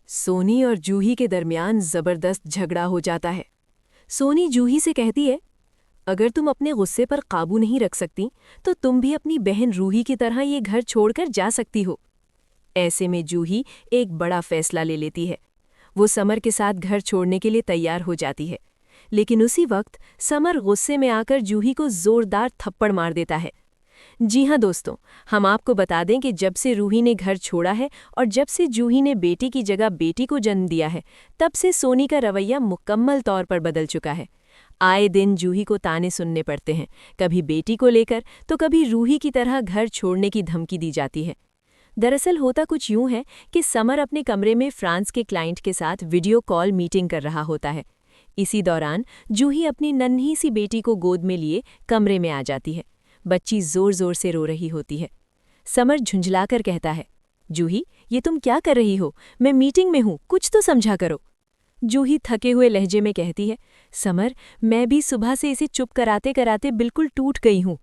सोनी और जूही के दरमियान जबरदस्त झगड़ा हो जाता है। सोनी जूही से कहती है, अगर तुम अपने गुस्से पर काबू नहीं रख सकती तो तुम भी अपनी बहन रूही की तरह ये घर छोड़कर जा सकती हो। ऐसे में जूही एक बड़ा फैसला ले लेती है। वो समर के साथ घर छोड़ने के लिए तैयार हो जाती है, लेकिन उसी वक्त समर गुस्से में आकर जूही को जोरदार थप्पड़ मार देता है। जी हाँ दोस्तों, हम आपको बता दें कि जब से रूही ने घर छोड़ा है और जब से जूही ने बेटी की जगह बेटी को जन्म दिया है, तब से सोनी का रवैया मुकम्मल तौर पर बदल चुका है। आए दिन जूही को ताने सुनने पड़ते हैं, कभी बेटी को लेकर तो कभी रूही की तरह घर छोड़ने की धमकी दी जाती है। दरअसल होता कुछ यूं है कि समर अपने कमरे में फ्रांस के क्लाइंट के साथ वीडियो कॉल मीटिंग कर रहा होता है। इसी दौरान जूही अपनी नन्ही सी बेटी को गोद में लिए कमरे में आ जाती है। बच्ची जोर जोर से रो रही होती है। समर झुंझलाकर कहता है, जूही, ये तुम क्या कर रही हो? मैं मीटिंग में हूँ, कुछ तो समझा करो। जूही थके हुए लहजे में कहती है, समर, मैं भी सुबह से इसे चुप कराते कराते बिल्कुल टूट गई हूँ।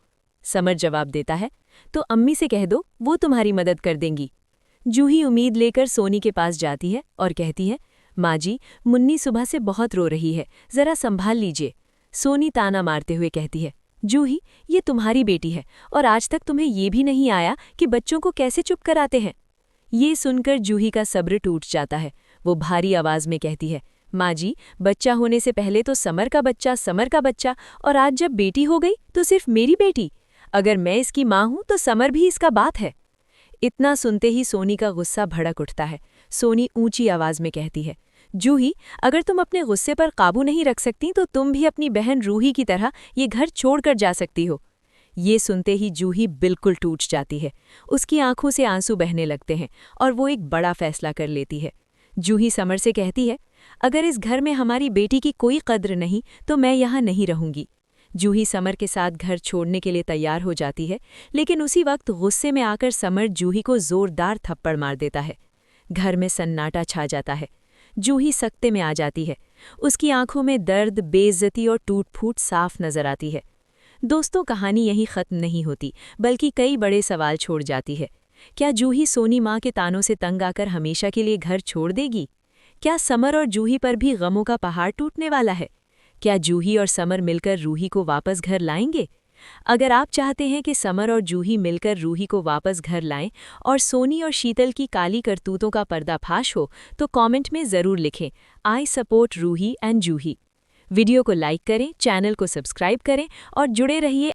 समर जवाब देता है, तो अम्मी से कह दो, वो तुम्हारी मदद कर देंगी। जूही उम्मीद लेकर सोनी के पास जाती है और कहती है, माँ जी, मुन्नी सुबह से बहुत रो रही है, जरा संभाल लीजिए। सोनी ताना मारते हुए कहती है, जूही, ये तुम्हारी बेटी है और आज तक तुम्हें ये भी नहीं आया कि बच्चों को कैसे चुप कराते हैं। ये सुनकर जूही का सब्र टूट जाता है। वो भारी आवाज में कहती है, माँ जी, बच्चा होने से पहले तो समर का बच्चा और आज जब बेटी हो गई तो सिर्फ मेरी बेटी। अगर मैं इसकी माँ हूं तो समर भी इसका बाप है। इतना सुनते ही सोनी का गुस्सा भड़क उठता है। सोनी ऊंची आवाज में कहती है, जूही, अगर तुम अपने गुस्से पर काबू नहीं रख सकती तो तुम भी अपनी बहन रूही की तरह ये घर छोड़कर जा सकती हो। ये सुनते ही जूही बिल्कुल टूट जाती है। उसकी आंखों से आंसू बहने लगते हैं और वो एक बड़ा फैसला कर लेती है। जूही समर से कहती है, अगर इस घर में हमारी बेटी की कोई कद्र नहीं तो मैं यहाँ नहीं रहूंगी। जूही समर के साथ घर छोड़ने के लिए तैयार हो जाती है, लेकिन उसी वक्त गुस्से में आकर समर जूही को जोरदार थप्पड़ मार देता है। घर में सन्नाटा छा जाता है। जूही सख्ते में आ जाती है। उसकी आंखों में दर्द, बेइज्जती और टूट-फूट साफ नजर आती है। दोस्तों, कहानी यहीं खत्म नहीं होती, बल्कि कई बड़े सवाल छोड़ जाती है। क्या जूही सोनी माँ के तानों से तंग आकर हमेशा के लिए घर छोड़ देगी? क्या समर और जूही पर भी गमों का पहाड़ टूटने वाला है? क्या जूही और समर मिलकर रूही को वापस घर लाएंगे? अगर आप चाहते हैं कि समर और जूही मिलकर रूही को वापस घर लाएं और सोनी और शीतल की काली करतूतों का पर्दाफाश हो, तो कमेंट में ज़रूर लिखें, I support Roohi and Juhi. Video को लाइक करें, चैनल को सब्सक्राइब करें और जुड़े रहिए